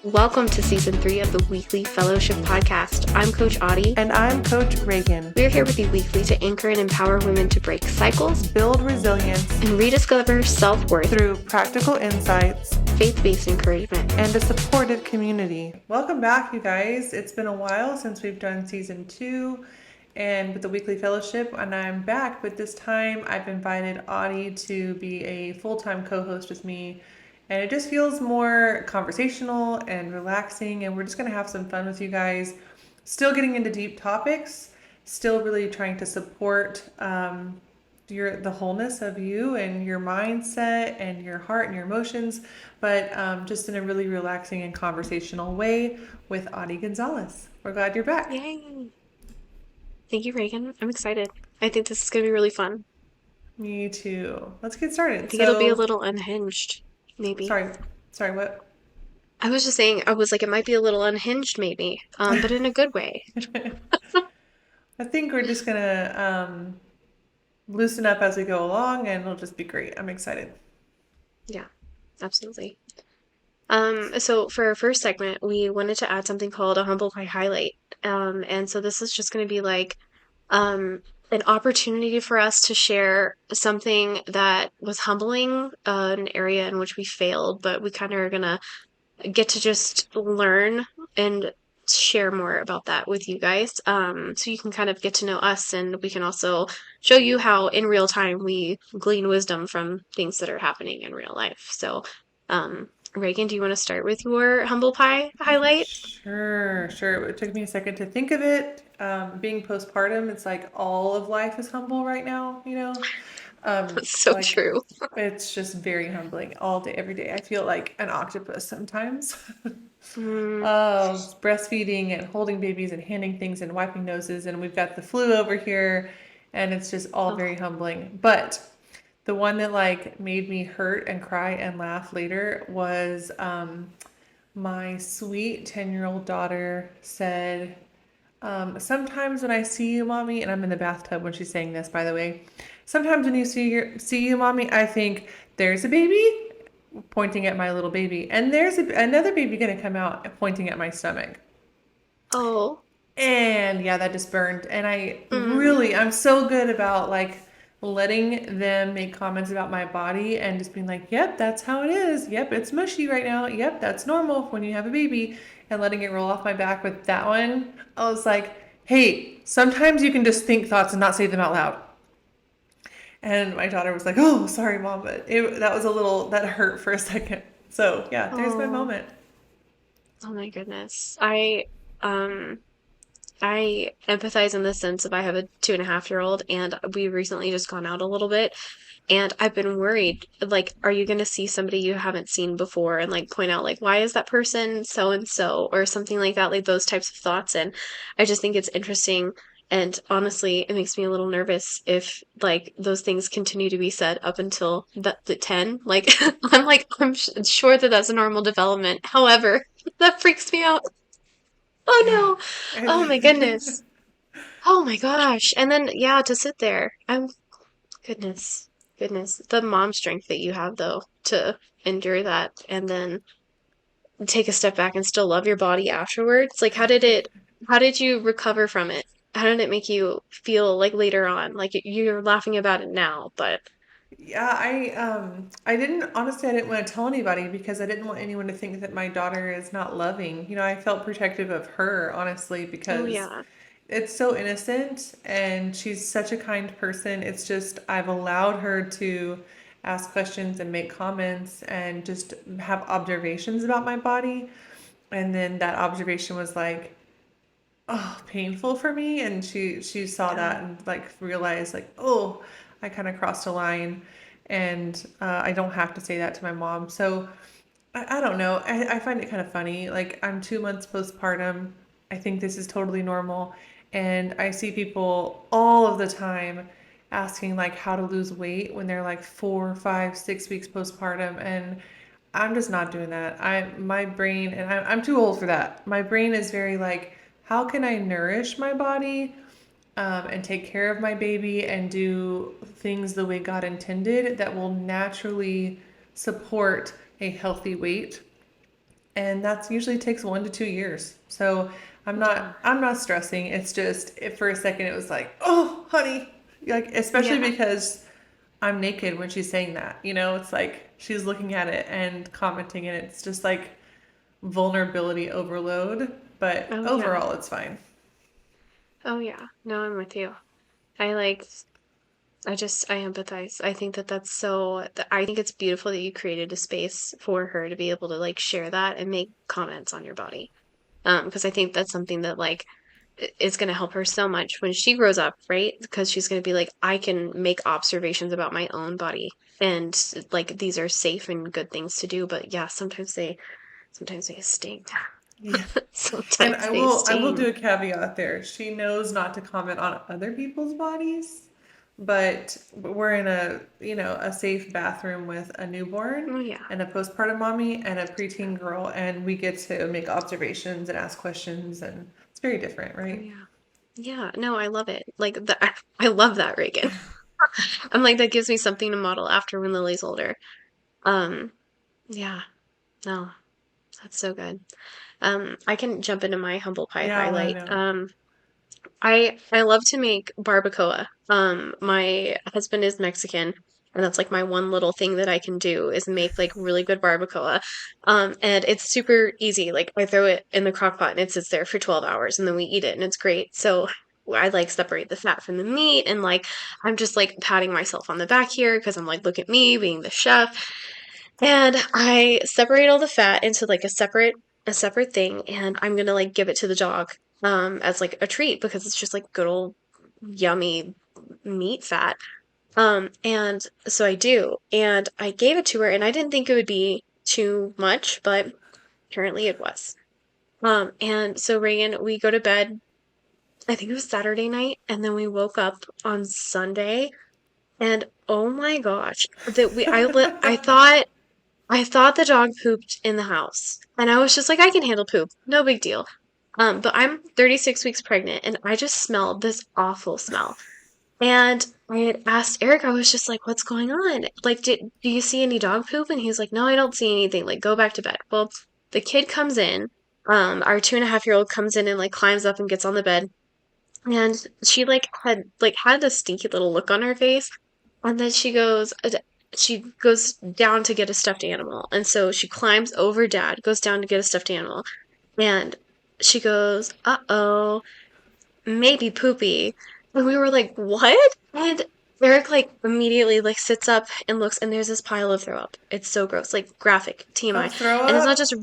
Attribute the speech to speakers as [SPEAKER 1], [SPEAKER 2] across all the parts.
[SPEAKER 1] Welcome to Season 3 of the Weekly Fellowship Podcast. I'm Coach Audye.
[SPEAKER 2] And I'm Coach Regan.
[SPEAKER 1] We're here with you weekly to anchor and empower women to break cycles,
[SPEAKER 2] build resilience,
[SPEAKER 1] and rediscover self-worth
[SPEAKER 2] through practical insights,
[SPEAKER 1] faith-based encouragement,
[SPEAKER 2] and a supportive community. Welcome back, you guys. It's been a while since we've done Season 2 and with the Weekly Fellowship, and I'm back, but this time I've invited Audye to be a full-time co-host with me. And it just feels more conversational and relaxing, and we're just going to have some fun with you guys. Still getting into deep topics, still really trying to support the wholeness of you and your mindset and your heart and your emotions, but just in a really relaxing and conversational way with Audye Gonzalez. We're glad you're back.
[SPEAKER 1] Yay! Thank you, Regan. I'm excited. I think this is going to be really fun.
[SPEAKER 2] Me too. Let's get started.
[SPEAKER 1] I think it'll be a little unhinged, maybe.
[SPEAKER 2] Sorry, what?
[SPEAKER 1] I was just saying, it might be a little unhinged, maybe, but in a good way.
[SPEAKER 2] I think we're just gonna loosen up as we go along, and it'll just be great. I'm excited.
[SPEAKER 1] Yeah, absolutely. So for our first segment, we wanted to add something called a humble pie highlight. And so this is just going to be like an opportunity for us to share something that was humbling, an area in which we failed, but we kind of are gonna get to just learn and share more about that with you guys. So you can kind of get to know us, and we can also show you how in real time we glean wisdom from things that are happening in real life. So, Regan, do you want to start with your humble pie highlight?
[SPEAKER 2] Sure. It took me a second to think of it. Being postpartum, it's like all of life is humble right now, you know?
[SPEAKER 1] That's so true.
[SPEAKER 2] It's just very humbling all day, every day. I feel like an octopus sometimes. Breastfeeding and holding babies and handing things and wiping noses, and we've got the flu over here, and it's just all very humbling. But the one that like made me hurt and cry and laugh later was my sweet 10-year-old daughter said, sometimes when I see you, mommy, and I'm in the bathtub when she's saying this, by the way, sometimes when you see you, mommy, I think there's a baby, pointing at my little baby, and there's another baby gonna come out pointing at my stomach.
[SPEAKER 1] Oh.
[SPEAKER 2] And yeah, that just burned. And I'm so good about like letting them make comments about my body and just being like, yep, that's how it is. Yep, it's mushy right now. Yep, that's normal when you have a baby, and letting it roll off my back. With that one, I was like, hey, sometimes you can just think thoughts and not say them out loud. And my daughter was like, oh, sorry, mom, but that hurt for a second. So yeah, there's my moment.
[SPEAKER 1] Oh my goodness. I empathize in the sense of I have a 2.5-year-old, and we've recently just gone out a little bit, and I've been worried, like, are you going to see somebody you haven't seen before and like point out like, why is that person so and so, or something like that, like those types of thoughts. And I just think it's interesting. And honestly, it makes me a little nervous if like those things continue to be said up until the 10. Like, I'm sure that that's a normal development. However, that freaks me out. Oh no. Oh my goodness. Oh my gosh. And then, yeah, to sit there. Goodness. Goodness. The mom strength that you have, though, to endure that and then take a step back and still love your body afterwards. Like, how did you recover from it? How did it make you feel like later on? Like you're laughing about it now, but
[SPEAKER 2] Yeah, I didn't honestly, I didn't want to tell anybody because I didn't want anyone to think that my daughter is not loving. You know, I felt protective of her, honestly,
[SPEAKER 1] oh
[SPEAKER 2] because
[SPEAKER 1] yeah.
[SPEAKER 2] it's so innocent and she's such a kind person. It's just I've allowed her to ask questions and make comments and just have observations about my body. And then that observation was like, oh, painful for me, and she saw
[SPEAKER 1] Yeah.
[SPEAKER 2] that and like realized like, oh, I kind of crossed a line, and I don't have to say that to my mom. So I don't know. I find it kind of funny. Like, I'm 2 months postpartum. I think this is totally normal, and I see people all of the time asking like how to lose weight when they're like 4, 5, 6 weeks postpartum, and I'm just not doing that. My brain, and I'm too old for that. My brain is very like, how can I nourish my body, and take care of my baby and do things the way God intended that will naturally support a healthy weight and that's usually takes 1 to 2 years. So
[SPEAKER 1] Yeah.
[SPEAKER 2] I'm not stressing. It's just for a second it was like, oh, honey, like especially
[SPEAKER 1] Yeah.
[SPEAKER 2] because I'm naked when she's saying that. You know, it's like she's looking at it and commenting, and it's just like vulnerability overload. But
[SPEAKER 1] Oh yeah.
[SPEAKER 2] overall, it's fine.
[SPEAKER 1] Oh yeah. No, I'm with you. I like I empathize. I think that that's I think it's beautiful that you created a space for her to be able to like share that and make comments on your body. Because I think that's something that like is going to help her so much when she grows up, right? Because she's going to be like, I can make observations about my own body, and like these are safe and good things to do. But yeah, sometimes they sting.
[SPEAKER 2] Yeah. And
[SPEAKER 1] Sometimes they
[SPEAKER 2] I will
[SPEAKER 1] sting.
[SPEAKER 2] do a caveat there. She knows not to comment on other people's bodies, but we're in a, you know, a safe bathroom with a newborn
[SPEAKER 1] Oh yeah.
[SPEAKER 2] and a postpartum mommy and a preteen girl, and we get to make observations and ask questions, and it's very different,
[SPEAKER 1] Oh
[SPEAKER 2] right?
[SPEAKER 1] yeah. Yeah. No, I love it. Like I love that, Reagan. I'm like that gives me something to model after when Lily's older. Um, yeah. No, that's so good. I can jump into my humble pie
[SPEAKER 2] Yeah, I want to
[SPEAKER 1] highlight.
[SPEAKER 2] know.
[SPEAKER 1] I love to make barbacoa. My husband is Mexican, and that's like my one little thing that I can do is make like really good barbacoa. And it's super easy. Like I throw it in the crock pot and it sits there for 12 hours and then we eat it and it's great. So I like separate the fat from the meat and like I'm just like patting myself on the back here because I'm like, look at me being the chef. And I separate all the fat into like a separate thing and I'm gonna like give it to the dog as like a treat because it's just like good old yummy meat fat. And so I do. And I gave it to her and I didn't think it would be too much, but apparently it was. And so Reagan, we go to bed, I think it was Saturday night, and then we woke up on Sunday and oh my gosh, that I thought the dog pooped in the house. And I was just like, I can handle poop. No big deal. But I'm 36 weeks pregnant and I just smelled this awful smell. And I had asked Eric, I was just like, what's going on? Like, do you see any dog poop? And he's like, no, I don't see anything. Like, go back to bed. Well, the kid comes in, our 2.5-year-old comes in and like climbs up and gets on the bed. And she had a stinky little look on her face. And then she goes down to get a stuffed animal. And so she climbs over dad, goes down to get a stuffed animal. And she goes, uh-oh, maybe poopy. And we were like, what? And Eric like immediately like sits up and looks and there's this pile of throw up. It's so gross, like graphic TMI.
[SPEAKER 2] Of throw
[SPEAKER 1] And it's not
[SPEAKER 2] up?
[SPEAKER 1] just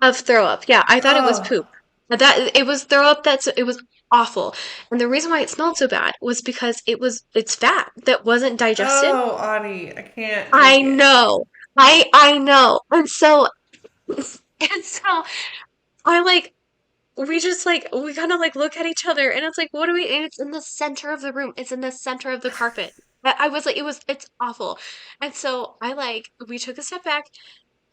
[SPEAKER 1] of throw up. Yeah, I thought it was
[SPEAKER 2] Oh,
[SPEAKER 1] poop. That it was throw up it was awful. And the reason why it smelled so bad was because it's fat that wasn't digested.
[SPEAKER 2] oh, Audie, I can't
[SPEAKER 1] I
[SPEAKER 2] take it.
[SPEAKER 1] know. I know. And so I like we just like we kind of like look at each other and it's like what do we and it's in the center of the room. It's in the center of the carpet. I was like it's awful. And so I like we took a step back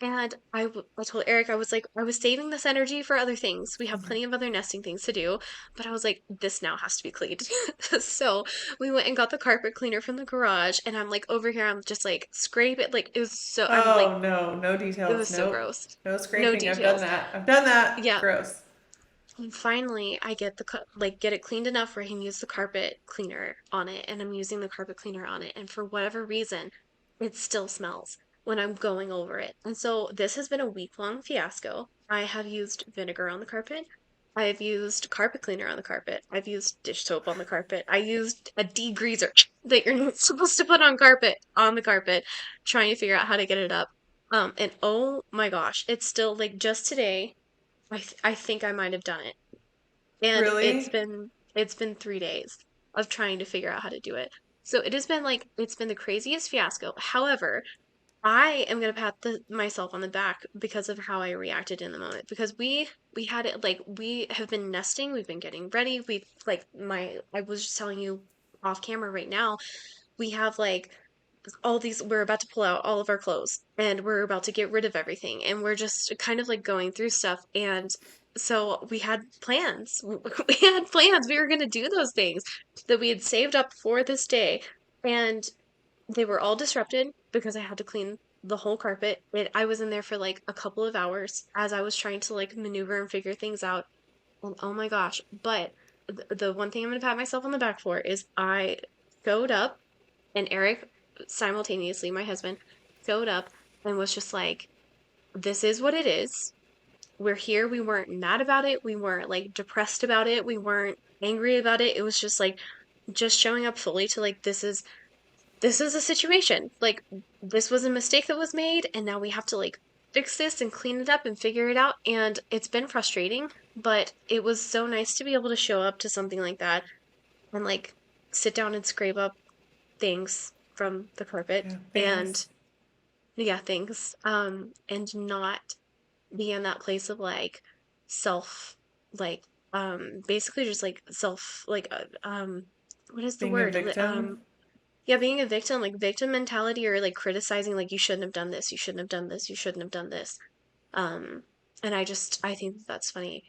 [SPEAKER 1] and I told Eric I was like I was saving this energy for other things. We have plenty of other nesting things to do, but I was like this now has to be cleaned. So we went and got the carpet cleaner from the garage and I'm like over here I'm just like scrape it like it was so I'm like
[SPEAKER 2] Oh, no, no
[SPEAKER 1] it
[SPEAKER 2] details.
[SPEAKER 1] was so
[SPEAKER 2] Nope.
[SPEAKER 1] gross.
[SPEAKER 2] No
[SPEAKER 1] No
[SPEAKER 2] scraping. I've done
[SPEAKER 1] details.
[SPEAKER 2] that. I've done that.
[SPEAKER 1] Yeah,
[SPEAKER 2] Gross.
[SPEAKER 1] and finally, I get get it cleaned enough where I can use the carpet cleaner on it, and I'm using the carpet cleaner on it, and for whatever reason, it still smells when I'm going over it. And so this has been a week-long fiasco. I have used vinegar on the carpet. I've used carpet cleaner on the carpet. I've used dish soap on the carpet. I used a degreaser that you're not supposed to put on the carpet, trying to figure out how to get it up. And oh my gosh, it's still like just today. I think I might have done it. And
[SPEAKER 2] Really?
[SPEAKER 1] it's been 3 days of trying to figure out how to do it. So it has been like it's been the craziest fiasco. However, I am gonna pat myself on the back because of how I reacted in the moment. Because we had it like we have been nesting, we've been getting ready. We've like my I was just telling you off camera right now, we have like all these we're about to pull out all of our clothes and we're about to get rid of everything and we're just kind of like going through stuff and so we had plans we had plans we were going to do those things that we had saved up for this day and they were all disrupted because I had to clean the whole carpet. I was in there for like a couple of hours as I was trying to like maneuver and figure things out. And oh my gosh. But the one thing I'm going to pat myself on the back for is I showed up, and Eric simultaneously, my husband, showed up and was just like, this is what it is. We're here. We weren't mad about it. We weren't like depressed about it. We weren't angry about it. It was just like, just showing up fully to like, this is a situation. Like, this was a mistake that was made, and now we have to like fix this and clean it up and figure it out. And it's been frustrating, but it was so nice to be able to show up to something like that and like sit down and scrape up things from the carpet
[SPEAKER 2] Yeah,
[SPEAKER 1] and
[SPEAKER 2] things
[SPEAKER 1] yeah, things. And not be in that place of like self, like, basically just like self, like, what is the
[SPEAKER 2] being a
[SPEAKER 1] word?
[SPEAKER 2] victim.
[SPEAKER 1] Yeah, being a victim, like victim mentality, or like criticizing, like you shouldn't have done this, you shouldn't have done this, you shouldn't have done this. Um, and I think that that's funny,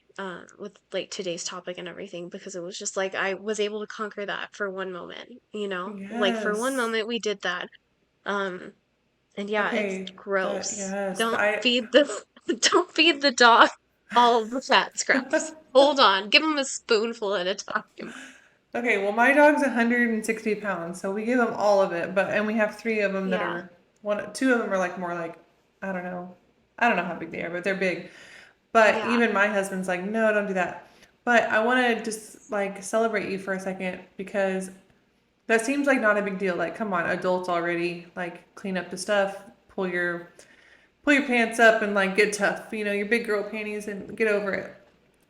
[SPEAKER 1] with like today's topic and everything, because it was just like I was able to conquer that for one moment, you know? Like for one
[SPEAKER 2] Yes.
[SPEAKER 1] moment we did that. Um, and yeah, it's
[SPEAKER 2] Okay. That
[SPEAKER 1] gross.
[SPEAKER 2] yes.
[SPEAKER 1] Don't
[SPEAKER 2] I
[SPEAKER 1] feed the don't feed the dog all of the fat scraps. Hold on, give him a spoonful at a time.
[SPEAKER 2] Okay, well, my dog's 160 pounds, so we give him all of it. But and we have three of them that
[SPEAKER 1] Yeah,
[SPEAKER 2] are one, two of them are like more like I don't know, I don't know how big they are, but they're big. But
[SPEAKER 1] yeah,
[SPEAKER 2] even my husband's like, no, don't do that. But I want to just like celebrate you for a second because that seems like not a big deal. Like, come on, adults already. Like, clean up the stuff, pull your pants up, and like get tough. You know, your big girl panties, and get over it.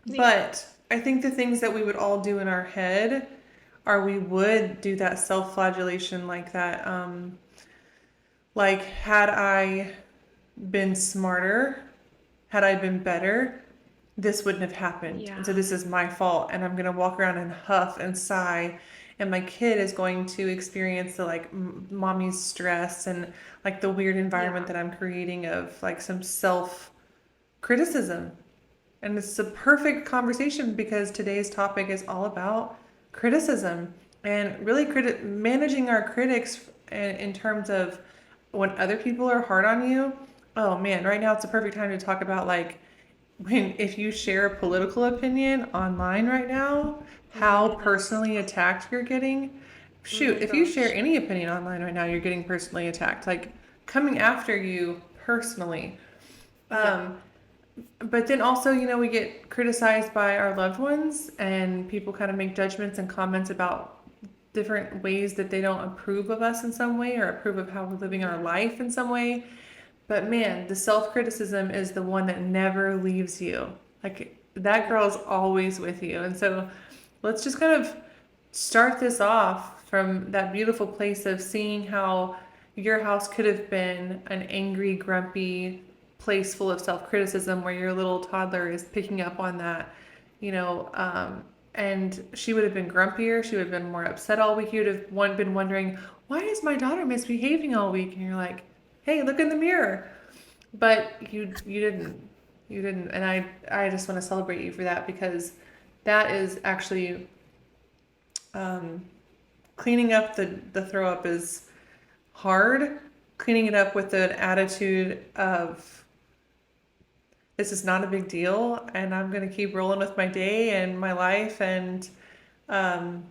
[SPEAKER 1] yeah,
[SPEAKER 2] But I think the things that we would all do in our head are we would do that self-flagellation like that. Like, had I been smarter, had I been better, this wouldn't have happened. And so
[SPEAKER 1] yeah,
[SPEAKER 2] this is my fault. And I'm going to walk around and huff and sigh. And my kid is going to experience the like mommy's stress and like the weird environment
[SPEAKER 1] yeah,
[SPEAKER 2] that I'm creating of like some self criticism. And it's a perfect conversation because today's topic is all about criticism and really managing our critics in terms of when other people are hard on you. Oh man, right now it's a perfect time to talk about like when if you share a political opinion online right now, how
[SPEAKER 1] yes.
[SPEAKER 2] personally attacked you're getting.
[SPEAKER 1] Oh
[SPEAKER 2] Shoot,
[SPEAKER 1] my
[SPEAKER 2] if you share
[SPEAKER 1] gosh.
[SPEAKER 2] any opinion online right now, you're getting personally attacked, like coming after you personally.
[SPEAKER 1] Yeah,
[SPEAKER 2] Um, but then also, you know, we get criticized by our loved ones, and people kind of make judgments and comments about different ways that they don't approve of us in some way or approve of how we're living our
[SPEAKER 1] yeah,
[SPEAKER 2] life in some way. But man, the self criticism is the one that never leaves you. Like that
[SPEAKER 1] yeah,
[SPEAKER 2] girl's always with you. And so let's just kind of start this off from that beautiful place of seeing how your house could have been an angry, grumpy place full of self criticism where your little toddler is picking up on that, you know. And she would have been grumpier. She would have been more upset all week. You would have been wondering, why is my daughter misbehaving all week? And you're like, hey, look in the mirror. But you didn't. You didn't. And I just want to celebrate you for that because that is actually um, cleaning up the throw up is hard. Cleaning it up with an attitude of this is not a big deal and I'm going to keep rolling with my day and my life and um,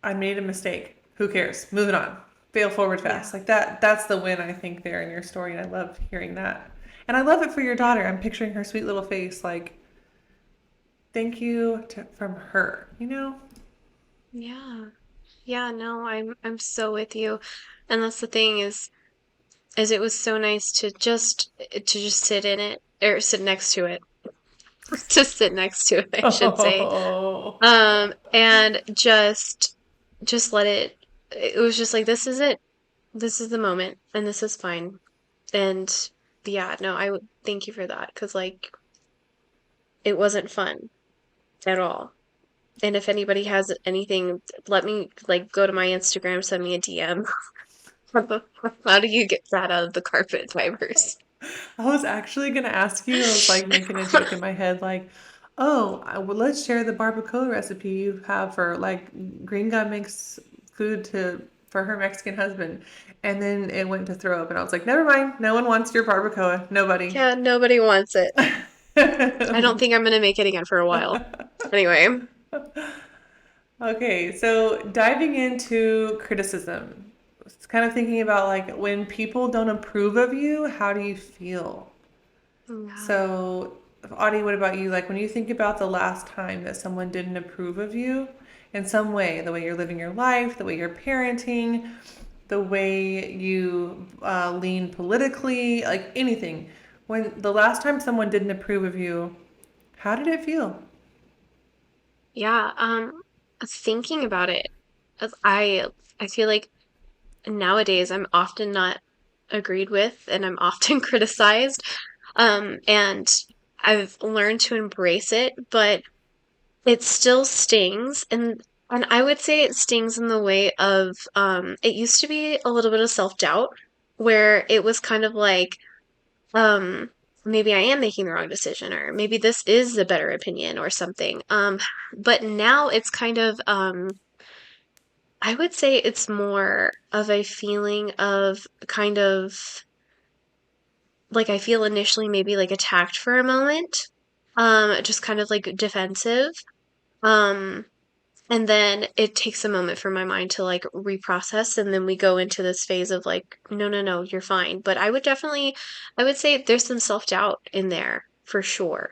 [SPEAKER 2] I made a mistake. Who cares? Moving on. Fail forward fast.
[SPEAKER 1] yeah,
[SPEAKER 2] Like that's the win I think there in your story and I love hearing that. And I love it for your
[SPEAKER 1] yeah,
[SPEAKER 2] daughter. I'm picturing her sweet little face like thank you from her, you know?
[SPEAKER 1] yeah. Yeah, no, I'm so with you. And that's the thing is it was so nice to just sit in it or sit next to it. To sit next to it, I should say.
[SPEAKER 2] Oh.
[SPEAKER 1] And just let it was just like this is it. This is the moment and this is fine. And yeah, no, I would thank you for that because like it wasn't fun at all. And if anybody has anything, let me like go to my Instagram, send me a DM. How do you get that out of the carpet fibers?
[SPEAKER 2] I was actually gonna ask you. I was like making a joke in my head, like, "Oh, well, let's share the barbacoa recipe you have for like Green Guy makes food to for her Mexican husband. And then it went to throw up, and I was like, never mind. No one wants your barbacoa. Nobody.
[SPEAKER 1] Yeah, nobody wants it. I don't think I'm gonna make it again for a while. Anyway,
[SPEAKER 2] Okay, so diving into criticism, it's kind of thinking about like when people don't approve of you, how do you feel?
[SPEAKER 1] yeah.
[SPEAKER 2] So, Audie, what about you? Like when you think about the last time that someone didn't approve of you in some way, the way you're living your life, the way you're parenting, the way you lean politically, like anything. When the last time someone didn't approve of you, how did it feel?
[SPEAKER 1] Yeah, thinking about it, I feel like nowadays I'm often not agreed with and I'm often criticized. And I've learned to embrace it, but it still stings. And I would say it stings in the way of it used to be a little bit of self-doubt where it was kind of like um maybe I am making the wrong decision or maybe this is the better opinion or something. But now it's kind of I would say it's more of a feeling of kind of like I feel initially maybe like attacked for a moment, just kind of like defensive. Um, and then it takes a moment for my mind to like reprocess, and then we go into this phase of like, no, no, no, you're fine. But I would say there's some self-doubt in there for sure.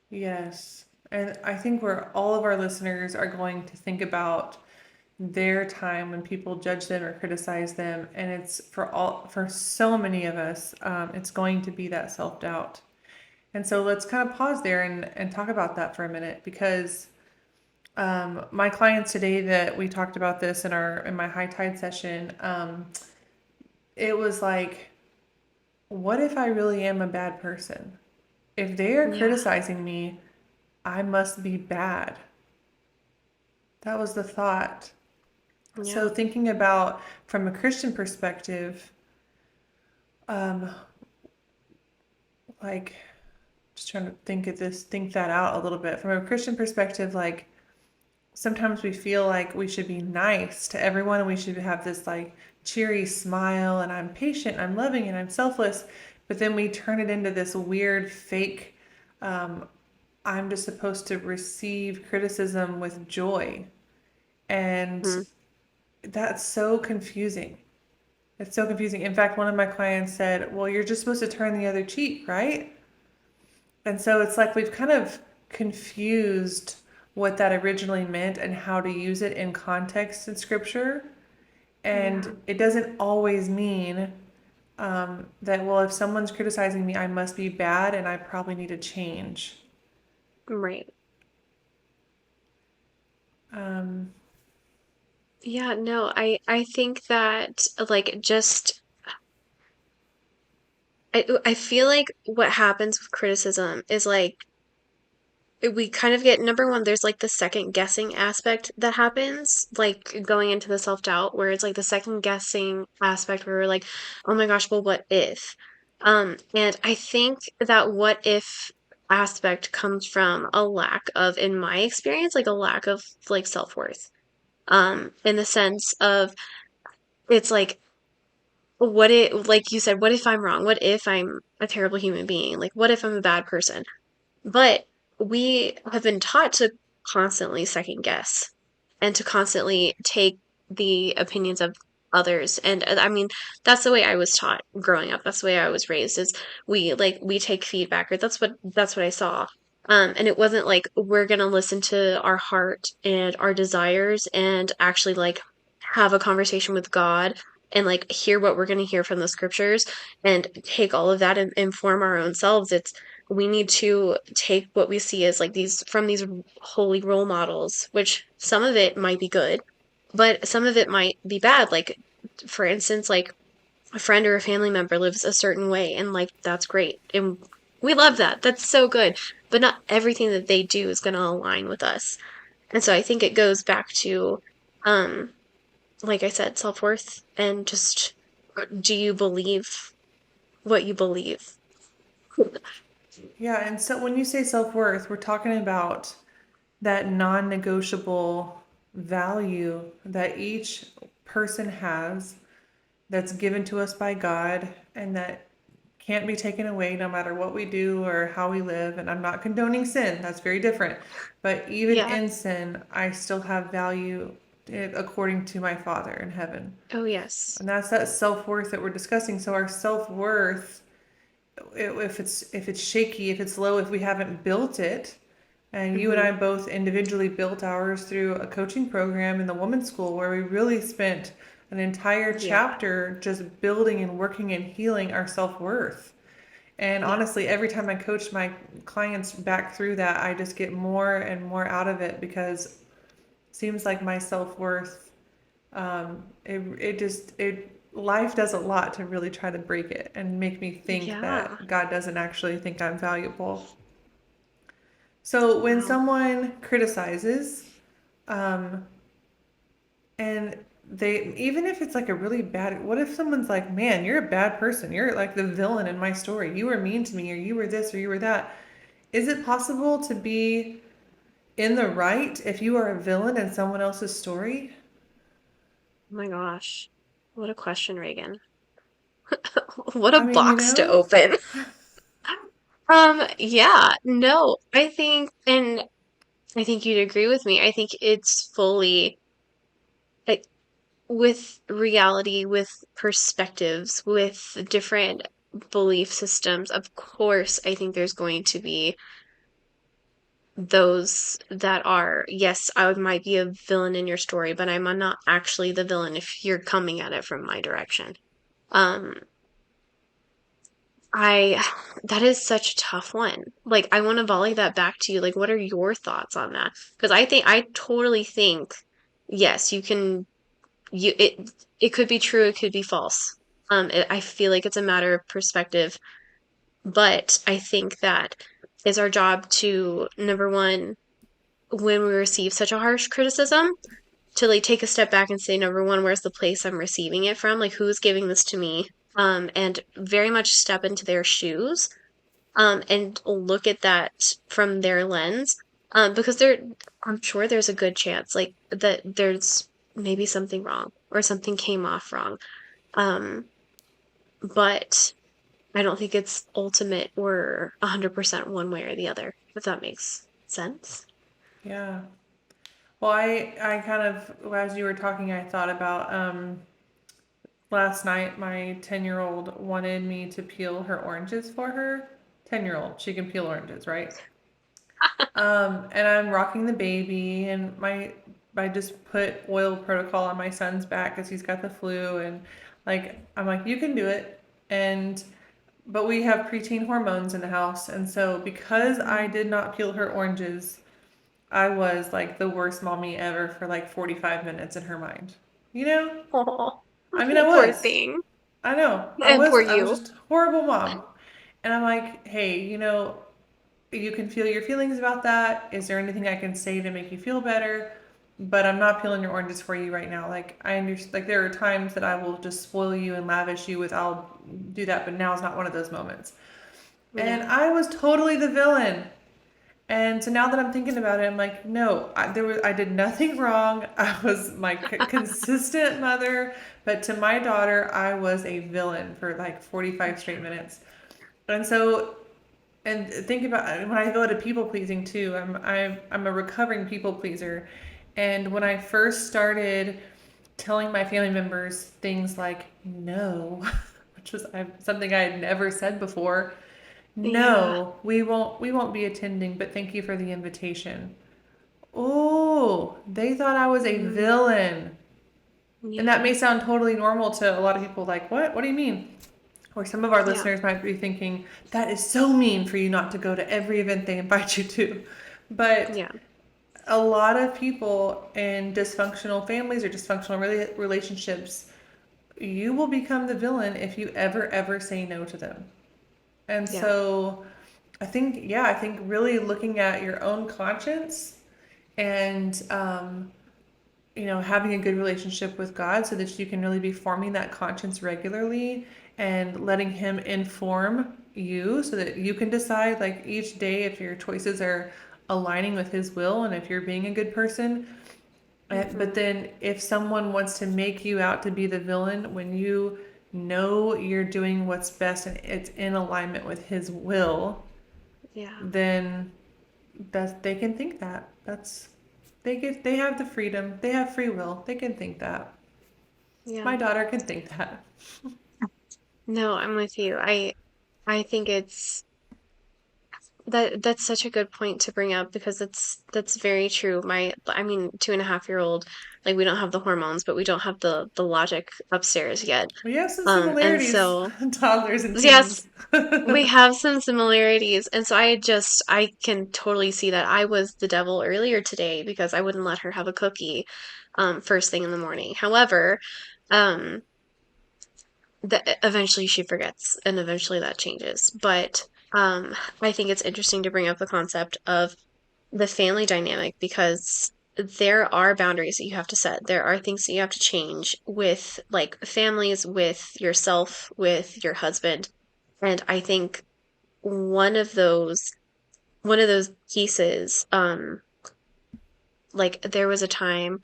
[SPEAKER 2] Yes. And I think where all of our listeners are going to think about their time when people judge them or criticize them, and it's for so many of us, it's going to be that self-doubt. And so let's kind of pause there and talk about that for a minute because my clients today that we talked about this in my high tide session, it was like, what if I really am a bad person? If they are
[SPEAKER 1] Yeah,
[SPEAKER 2] criticizing me, I must be bad. That was the thought. So
[SPEAKER 1] yeah,
[SPEAKER 2] thinking about from a Christian perspective, um, like just trying to think that out a little bit. From a Christian perspective, like sometimes we feel like we should be nice to everyone and we should have this like cheery smile and I'm patient, I'm loving, and I'm selfless. But then we turn it into this weird fake, um, I'm just supposed to receive criticism with joy. And
[SPEAKER 1] mm,
[SPEAKER 2] that's so confusing. It's so confusing. In fact, one of my clients said, well, you're just supposed to turn the other cheek, right? And so it's like we've kind of confused what that originally meant and how to use it in context in scripture.
[SPEAKER 1] yeah,
[SPEAKER 2] And it doesn't always mean that, well, if someone's criticizing me, I must be bad and I probably need to change.
[SPEAKER 1] right.
[SPEAKER 2] Um,
[SPEAKER 1] Yeah, no, I think that like just I feel like what happens with criticism is like we kind of get number one, there's like the second guessing aspect that happens, like going into the self-doubt where it's like the second guessing aspect where we're like, oh my gosh, well, what if? And I think that what if aspect comes from a lack of, in my experience, like a lack of like self-worth. In the sense of it's like what it like you said, what if I'm wrong? What if I'm a terrible human being? Like what if I'm a bad person? But we have been taught to constantly second guess and to constantly take the opinions of others. And I mean, that's the way I was taught growing up. That's the way I was raised is we take feedback or that's what I saw. And it wasn't like we're gonna listen to our heart and our desires and actually like have a conversation with God and like hear what we're gonna hear from the scriptures and take all of that and inform our own selves. It's we need to take what we see as like these from these holy role models, which some of it might be good, but some of it might be bad. Like, for instance, like a friend or a family member lives a certain way, and like that's great. And we love that. That's so good. But not everything that they do is going to align with us. And so I think it goes back to, um, like I said, self-worth and just do you believe what you believe?
[SPEAKER 2] yeah, and so when you say self-worth, we're talking about that non-negotiable value that each person has that's given to us by God and that can't be taken away no matter what we do or how we live. And I'm not condoning sin, that's very different. But even
[SPEAKER 1] Yeah.
[SPEAKER 2] in sin, I still have value according to my Father in heaven.
[SPEAKER 1] Oh, yes.
[SPEAKER 2] And that's that self worth that we're discussing. So our self worth, if it's shaky, if it's low, if we haven't built it, and you and
[SPEAKER 1] Hmm.
[SPEAKER 2] I both individually built ours through a coaching program in the women's school where we really spent an entire
[SPEAKER 1] Yeah.
[SPEAKER 2] chapter just building and working and healing our self worth. And
[SPEAKER 1] Yeah.
[SPEAKER 2] honestly, every time I coach my clients back through that, I just get more and more out of it because it seems like my self worth, life does a lot to really try to break it and make me think
[SPEAKER 1] Yeah.
[SPEAKER 2] that God doesn't actually think I'm valuable. So when
[SPEAKER 1] Wow.
[SPEAKER 2] someone criticizes, um, and they, even if it's like a really bad, what if someone's like, man, you're a bad person. You're like the villain in my story. You were mean to me, or you were this, or you were that. Is it possible to be in the right if you are a villain in someone else's story?
[SPEAKER 1] Oh my gosh. What a question, Reagan. What a
[SPEAKER 2] I mean,
[SPEAKER 1] box to open. Yeah, no, and I think you'd agree with me. I think it's fully like with reality, with perspectives, with different belief systems. Of course, I think there's going to be those that are, yes, might be a villain in your story, but I'm not actually the villain if you're coming at it from my direction. Um, I that is such a tough one. Like I want to volley that back to you. Like what are your thoughts on that? Because I totally think yes, you can you it could be true, it could be false. I feel like it's a matter of perspective, but I think that is our job to number one, when we receive such a harsh criticism, to like take a step back and say, number one, where's the place I'm receiving it from? Like who's giving this to me? And very much step into their shoes and look at that from their lens. Because I'm sure there's a good chance like that there's maybe something wrong or something came off wrong. Um, but I don't think it's ultimate or 100% one way or the other, if that makes sense.
[SPEAKER 2] Yeah. Well, I kind of, as you were talking, I thought about last night my 10-year-old wanted me to peel her oranges for her. 10-year-old, she can peel oranges, right? And I'm rocking the baby, and I just put oil protocol on my son's back because he's got the flu, and like I'm like, you can do it, and but we have preteen hormones in the house, and so because I
[SPEAKER 1] Mm.
[SPEAKER 2] did not peel her oranges, I was like the worst mommy ever for like 45 minutes in her mind. You know?
[SPEAKER 1] Oh,
[SPEAKER 2] I mean, I
[SPEAKER 1] poor
[SPEAKER 2] was.
[SPEAKER 1] thing.
[SPEAKER 2] I know. I
[SPEAKER 1] And
[SPEAKER 2] was.
[SPEAKER 1] poor
[SPEAKER 2] I was
[SPEAKER 1] you.
[SPEAKER 2] just a horrible mom. And I'm like, hey, you can feel your feelings about that. Is there anything I can say to make you feel better? But I'm not peeling your oranges for you right now. Like I understand. Like there are times that I will just spoil you and lavish you with. I'll do that, but now is not one of those moments.
[SPEAKER 1] Yeah.
[SPEAKER 2] And I was totally the villain. And so now that I'm thinking about it, I'm like, no, I did nothing wrong. I was my consistent mother, but to my daughter, I was a villain for like 45 straight minutes. And so, and think about when I go to people pleasing too. I'm a recovering people pleaser, and when I first started telling my family members things like no, which was something I had never said before.
[SPEAKER 1] Yeah.
[SPEAKER 2] No, we won't be attending, but thank you for the invitation. Oh, they thought I was a
[SPEAKER 1] Mm,
[SPEAKER 2] villain. And that
[SPEAKER 1] yeah.
[SPEAKER 2] may sound totally normal to a lot of people like, "What? What do you mean?" Or some of our
[SPEAKER 1] Yeah.
[SPEAKER 2] listeners might be thinking, "That is so mean for you not to go to every event they invite you to." But
[SPEAKER 1] Yeah.
[SPEAKER 2] a lot of people in dysfunctional families or dysfunctional relationships, you will become the villain if you ever say no to them. And
[SPEAKER 1] Yeah.
[SPEAKER 2] so I think really looking at your own conscience and, having a good relationship with God so that you can really be forming that conscience regularly and letting Him inform you so that you can decide, like, each day if your choices are aligning with His will and if you're being a good person. But
[SPEAKER 1] Mm-hmm.
[SPEAKER 2] then if someone wants to make you out to be the villain when you know you're doing what's best and it's in alignment with his will,
[SPEAKER 1] Yeah.
[SPEAKER 2] then they can think that. They have the freedom. They have free will. They can think that.
[SPEAKER 1] Yeah.
[SPEAKER 2] My daughter can think that.
[SPEAKER 1] No, I'm with you. I think it's that's such a good point to bring up because that's very true. I mean, 2.5-year old, like we don't have the hormones, but we don't have the logic upstairs yet.
[SPEAKER 2] We have some
[SPEAKER 1] And
[SPEAKER 2] similarities,
[SPEAKER 1] so
[SPEAKER 2] toddlers and
[SPEAKER 1] yes,
[SPEAKER 2] teens.
[SPEAKER 1] we have some similarities. And so I can totally see that. I was the devil earlier today because I wouldn't let her have a cookie first thing in the morning. However, um that eventually she forgets and eventually that changes. But I think it's interesting to bring up the concept of the family dynamic because there are boundaries that you have to set. There are things that you have to change with like families, with yourself, with your husband. And I think one of those one of those pieces, like there was a time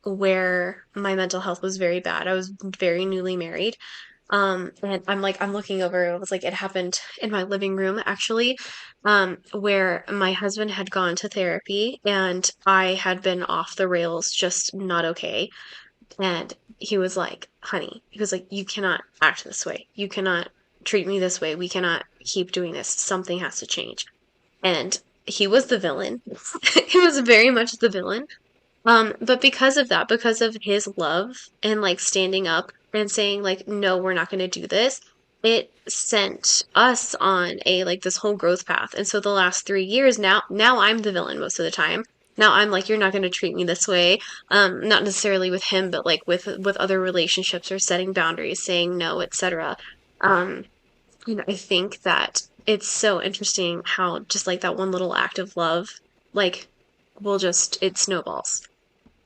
[SPEAKER 1] where my mental health was very bad. I was very newly married. And I'm looking over, it was like it happened in my living room actually, where my husband had gone to therapy and I had been off the rails, just not okay. And he was like, honey, he was like, you cannot act this way. You cannot treat me this way. We cannot keep doing this. Something has to change. And he was the villain. He was very much the villain. But because of that, because of his love and like standing up and saying like, no, we're not going to do this, it sent us on a like this whole growth path. And so the last 3 years now I'm the villain most of the time. Now I'm like, you're not going to treat me this way. Not necessarily with him, but like with other relationships or setting boundaries, saying no, etc. Um, I think that it's so interesting how just like that one little act of love, like will just it snowballs.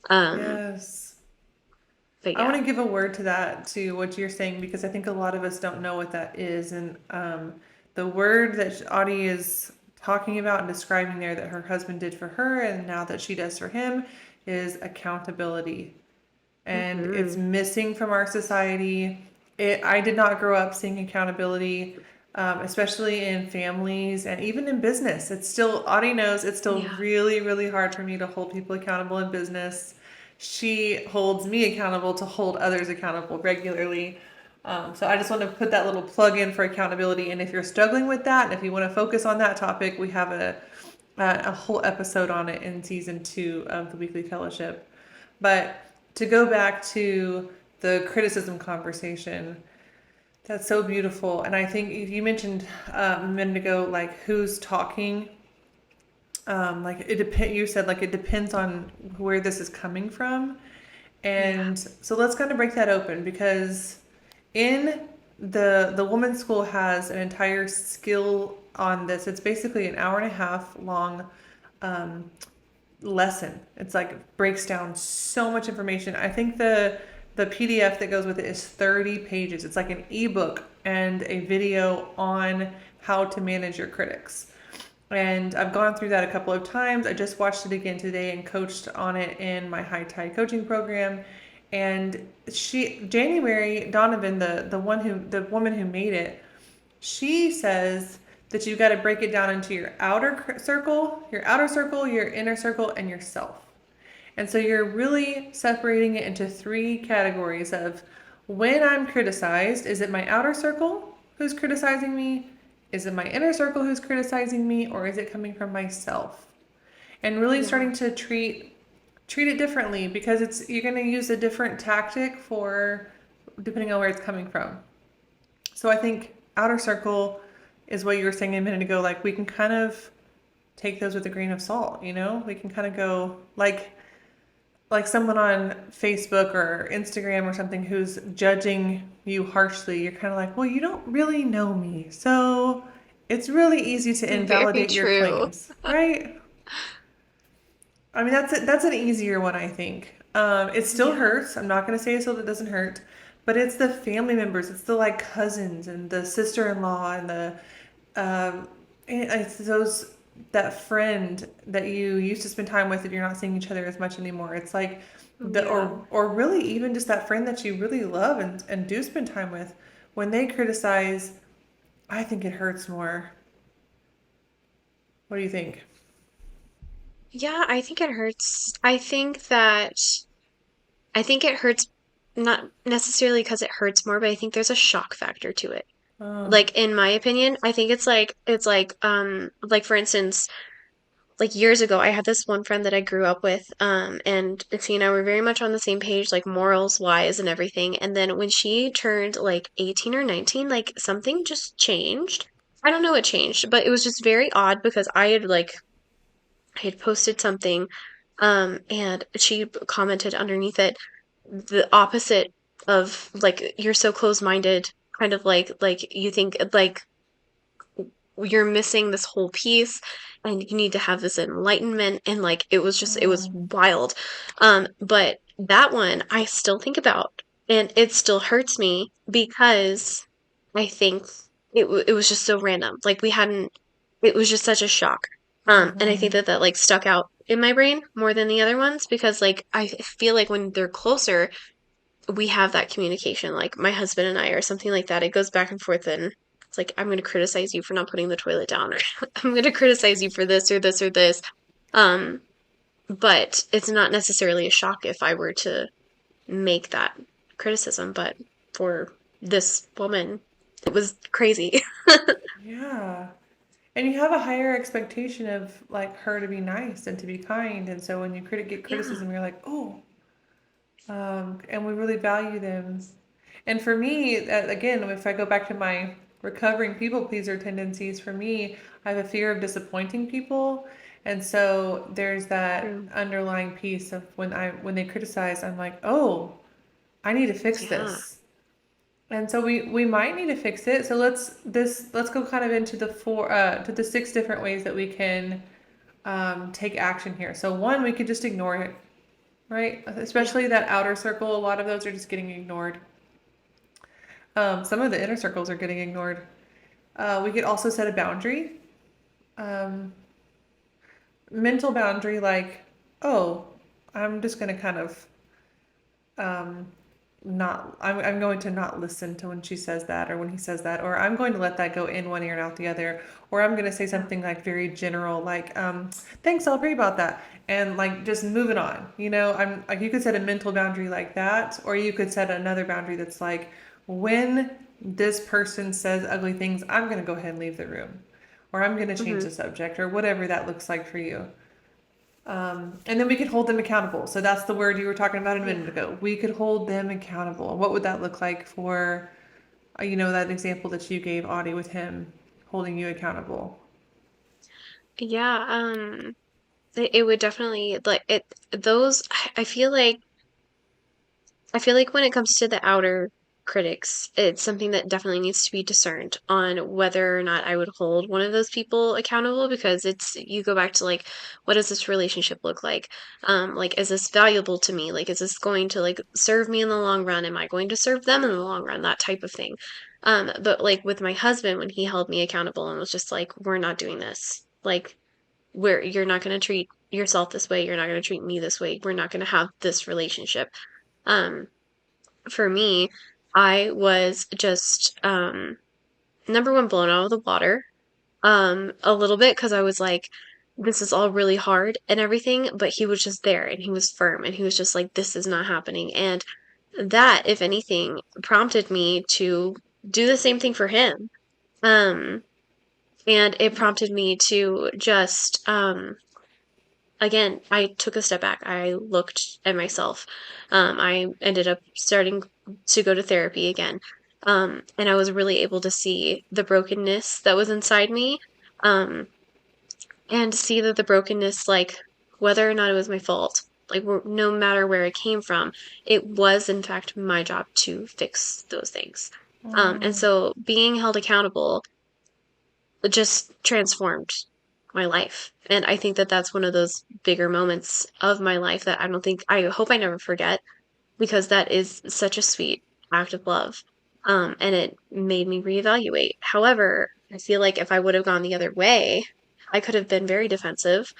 [SPEAKER 1] Um,
[SPEAKER 2] Yes.
[SPEAKER 1] but
[SPEAKER 2] I want
[SPEAKER 1] yeah,
[SPEAKER 2] to give a word to that, to what you're saying, because I think a lot of us don't know what that is. And the word that Audie is talking about and describing there that her husband did for her and now that she does for him is accountability. And it's
[SPEAKER 1] hmm,
[SPEAKER 2] missing from our society. I did not grow up seeing accountability, especially in families and even in business. It's still, Audie knows it's still
[SPEAKER 1] yeah,
[SPEAKER 2] really, really hard for me to hold people accountable in business. She holds me accountable to hold others accountable regularly. So I just want to put that little plug in for accountability. And if you're struggling with that, and if you want to focus on that topic, we have a whole episode on it in season 2 of the Weekly Fellowship. But to go back to the criticism conversation, that's so beautiful. And I think you mentioned a minute ago, like who's talking. Like it depend. You said like it depends on where this is coming from,
[SPEAKER 1] yeah,
[SPEAKER 2] and so let's kind of break that open because in the woman's school has an entire skill on this. It's basically an hour and a half long um, lesson. It's like breaks down so much information. I think the PDF that goes with it is 30 pages. It's like an ebook and a video on how to manage your critics. And I've gone through that a couple of times. I just watched it again today and coached on it in my high tide coaching program. And January Donovan, the woman who made it, she says that you've got to break it down into your outer circle, your inner circle, and yourself. And so you're really separating it into 3 categories of when I'm criticized, is it my outer circle who's criticizing me? Is it my inner circle who's criticizing me? Or is it coming from myself? And really
[SPEAKER 1] yeah,
[SPEAKER 2] starting to treat it differently because it's you're going to use a different tactic for depending on where it's coming from. So I think outer circle is what you were saying a minute ago. Like we can kind of take those with a grain of salt, you know? We can kind of go like someone on Facebook or Instagram or something who's judging you harshly. You're kind of like, well, you don't really know me. So it's really easy to
[SPEAKER 1] very
[SPEAKER 2] invalidate your
[SPEAKER 1] true.
[SPEAKER 2] claims, right? I mean, that's an easier one, I think. It still
[SPEAKER 1] Yeah,
[SPEAKER 2] hurts. I'm not going to say so that it doesn't hurt, but it's the family members. It's the like cousins and the sister-in-law and the it's those. that friend that you used to spend time with and you're not seeing each other as much anymore. It's like the
[SPEAKER 1] Yeah.
[SPEAKER 2] or really even just that friend that you really love and do spend time with, when they criticize, I think it hurts more. What do you think?
[SPEAKER 1] Yeah, I think it hurts. I think it hurts not necessarily because it hurts more, but I think there's a shock factor to it.
[SPEAKER 2] Oh,
[SPEAKER 1] Like in my opinion, I think like for instance, like years ago, I had this one friend that I grew up with, and she and I were very much on the same page, like morals wise and everything. And then when she turned like 18 or 19, like something just changed. I don't know what changed, but it was just very odd because I had posted something, and she commented underneath it the opposite of like you're so close-minded, kind of like you think like you're missing this whole piece and you need to have this enlightenment and like it was
[SPEAKER 2] oh,
[SPEAKER 1] wild. But that one I still think about and it still hurts me because I think it was just so random. Like we hadn't it was just such a shock. And I think
[SPEAKER 2] mm-hmm.
[SPEAKER 1] that that like stuck out in my brain more than the other ones because like I feel like when they're closer we have that communication, like my husband and I, or something like that. It goes back and forth, and it's like, I'm going to criticize you for not putting the toilet down, or I'm going to criticize you for this or this or this. Um, but it's not necessarily a shock if I were to make that criticism. But for this woman, it was crazy.
[SPEAKER 2] Yeah. And you have a higher expectation of like her to be nice and to be kind, and so when you get
[SPEAKER 1] Yeah.
[SPEAKER 2] criticism, you're like, oh, and we really value them. And for me, again, if I go back to my recovering people pleaser tendencies, for me, I have a fear of disappointing people, and so there's that
[SPEAKER 1] True.
[SPEAKER 2] underlying piece of when they criticize, I'm like, oh, I need to fix
[SPEAKER 1] Yeah.
[SPEAKER 2] this. And so we might need to fix it. So let's go kind of into the to the six different ways that we can take action here. So one, we could just ignore it, right?
[SPEAKER 1] Yeah.
[SPEAKER 2] Especially that outer circle. A lot of those are just getting ignored. Some of the inner circles are getting ignored. We could also set a boundary, um, mental boundary, like, oh, I'm just going to kind of um, not I'm going to not listen to when she says that or when he says that, or I'm going to let that go in one ear and out the other, or I'm going to say
[SPEAKER 1] Yeah.
[SPEAKER 2] something like very general, like thanks, I'll pray about that, and like just moving on. I'm like, you could set a mental boundary like that, or you could set another boundary that's like, when this person says ugly things, I'm going to go ahead and leave the room, or I'm going to change
[SPEAKER 1] Hmm.
[SPEAKER 2] the subject, or whatever that looks like for you. And then we could hold them accountable. So that's the word you were talking about a minute
[SPEAKER 1] Yeah.
[SPEAKER 2] ago. We could hold them accountable. What would that look like for, that example that you gave Audie with him holding you accountable?
[SPEAKER 1] Yeah. It would definitely like it, those, I feel like when it comes to the outer critics, it's something that definitely needs to be discerned on whether or not I would hold one of those people accountable because it's you go back to like what does this relationship look like? Like is this valuable to me? Like is this going to like serve me in the long run? Am I going to serve them in the long run? That type of thing. But like with my husband when he held me accountable and was just like we're not doing this. Like where you're not going to treat yourself this way, you're not going to treat me this way. We're not going to have this relationship. Um for me, I was just number one blown out of the water a little bit because I was like this is all really hard and everything, but he was just there and he was firm and he was just like this is not happening. And that, if anything, prompted me to do the same thing for him. Um and it prompted me to just again, I took a step back. I looked at myself. I ended up starting to go to therapy again. And I was really able to see the brokenness that was inside me. Um, and see that the brokenness, like, whether or not it was my fault, like, no matter where it came from, it was, in fact, my job to fix those things. And
[SPEAKER 2] Mm,
[SPEAKER 1] so being held accountable just transformed my life. And I think that that's one of those bigger moments of my life that I hope I never forget because that is such a sweet act of love. And it made me reevaluate. However, I feel like if I would have gone the other way, I could have been very defensive.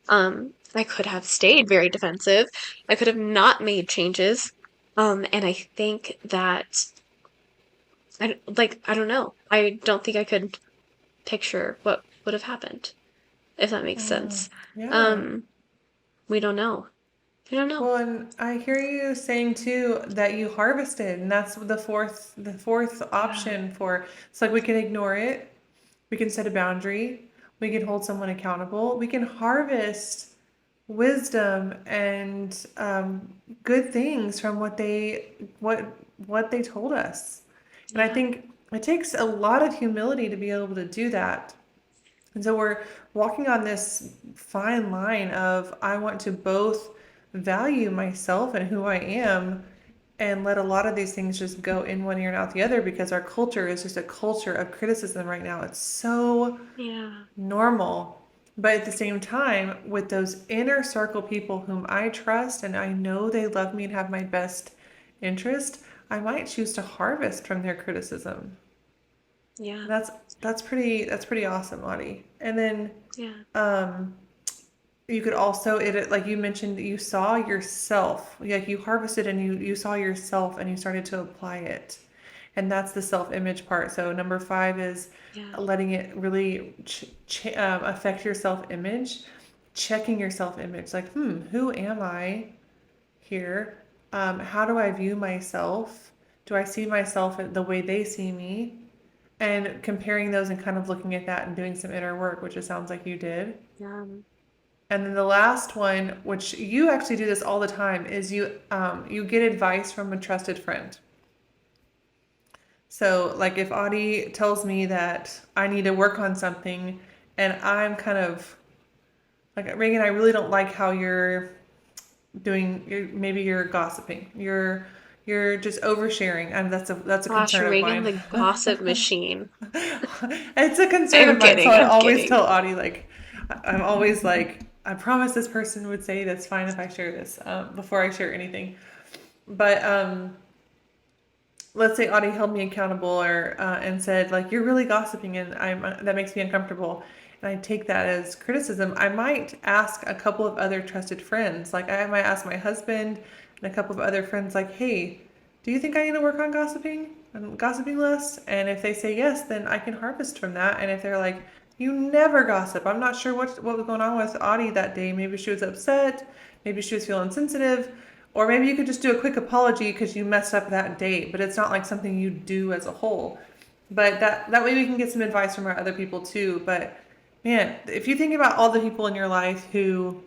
[SPEAKER 1] I could have stayed very defensive. I could have not made changes. And I think that I don't know. I don't think I could picture what would have happened, if that makes sense.
[SPEAKER 2] Yeah.
[SPEAKER 1] Um, we don't know. We don't know.
[SPEAKER 2] Well, and I hear you saying too that you harvested, and that's the fourth
[SPEAKER 1] Yeah.
[SPEAKER 2] option for. It's like we can ignore it, we can set a boundary, we can hold someone accountable, we can harvest wisdom and good things from what they told us. And I
[SPEAKER 1] Yeah.
[SPEAKER 2] think it takes a lot of humility to be able to do that. And so we're walking on this fine line of I want to both value myself and who I am and let a lot of these things just go in one ear and out the other because our culture is just a culture of criticism right now. It's so
[SPEAKER 1] Yeah.
[SPEAKER 2] normal. But at the same time, with those inner circle people whom I trust and I know they love me and have my best interest, I might choose to harvest from their criticism.
[SPEAKER 1] Yeah.
[SPEAKER 2] That's that's pretty awesome, Audie. And then
[SPEAKER 1] Yeah.
[SPEAKER 2] um, you could also it like you mentioned that you saw yourself, like you harvested and you saw yourself and you started to apply it, and that's the self-image part. So number five is
[SPEAKER 1] Yeah.
[SPEAKER 2] letting it really affect your self-image, checking your self-image, like who am I here? How do I view myself? Do I see myself the way they see me? And comparing those and kind of looking at that and doing some inner work, which it sounds like you did.
[SPEAKER 1] Yeah.
[SPEAKER 2] And then the last one, which you actually do this all the time, is you get advice from a trusted friend. So like if Audie tells me that I need to work on something, and I'm kind of like Reagan, I really don't like how you're doing. Maybe you're gossiping. You're just oversharing, and that's a
[SPEAKER 1] Gosh,
[SPEAKER 2] concern of
[SPEAKER 1] Reagan
[SPEAKER 2] mine.
[SPEAKER 1] the gossip machine.
[SPEAKER 2] It's a concern
[SPEAKER 1] I'm
[SPEAKER 2] of mine, so
[SPEAKER 1] kidding.
[SPEAKER 2] I
[SPEAKER 1] I'm
[SPEAKER 2] always
[SPEAKER 1] kidding.
[SPEAKER 2] tell Audie like I'm always like I promise this person would say that's fine if I share this before I share anything. But let's say Audie held me accountable or and said like you're really gossiping and I'm that makes me uncomfortable, and I take that as criticism. I might ask a couple of other trusted friends, like I might ask my husband and a couple of other friends, like, hey, do you think I need to work on gossiping less? And if they say yes, then I can harvest from that. And if they're like, you never gossip, I'm not sure what was going on with Audie that day. Maybe she was upset, maybe she was feeling sensitive, or maybe you could just do a quick apology because you messed up that date, but it's not like something you do as a whole. But that way we can get some advice from our other people too. But man, if you think about all the people in your life who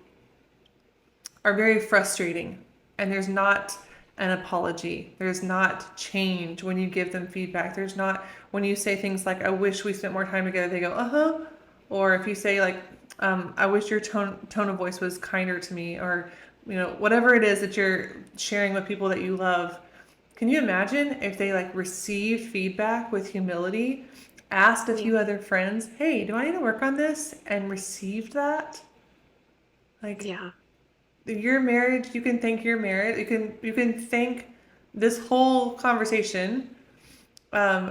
[SPEAKER 2] are very frustrating and there's not an apology, there's not change when you give them feedback, there's not when you say things like I wish we spent more time together, they go uh-huh. Or if you say like I wish your tone of voice was kinder to me, or whatever it is that you're sharing with people that you love. Can you imagine if they like received feedback with humility, asked a
[SPEAKER 1] Yeah.
[SPEAKER 2] few other friends, hey, do I need to work on this, and received that? Like
[SPEAKER 1] Yeah.
[SPEAKER 2] your marriage, you can thank your marriage, you can thank this whole conversation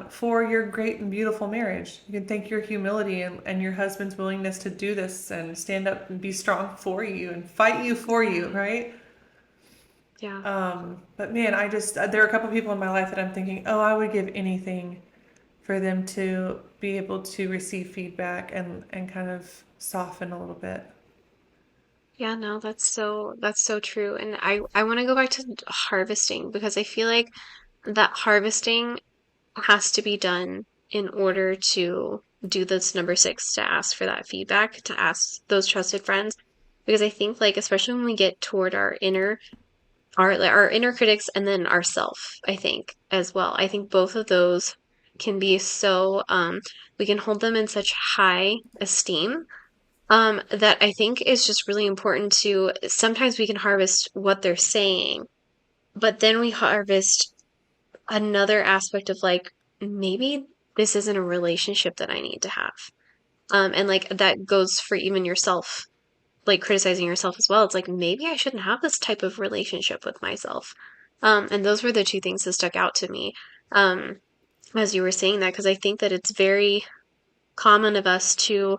[SPEAKER 2] for your great and beautiful marriage. You can thank your humility and your husband's willingness to do this and stand up and be strong for you and fight you for you,
[SPEAKER 1] Yeah.
[SPEAKER 2] right?
[SPEAKER 1] Yeah.
[SPEAKER 2] But man, I just there are a couple people in my life that I'm thinking, oh, I would give anything for them to be able to receive feedback and kind of soften a little bit.
[SPEAKER 1] Yeah, no, that's so true. And I want to go back to harvesting because I feel like that harvesting has to be done in order to do this number six, to ask for that feedback, to ask those trusted friends. Because I think like especially when we get toward our inner critics and then ourself, I think as well. I think both of those can be so we can hold them in such high esteem that I think is just really important to sometimes we can harvest what they're saying, but then we harvest another aspect of like maybe this isn't a relationship that I need to have. And like that goes for even yourself, like criticizing yourself as well. It's like maybe I shouldn't have this type of relationship with myself. And those were the two things that stuck out to me as you were saying that, because I think that it's very common of us to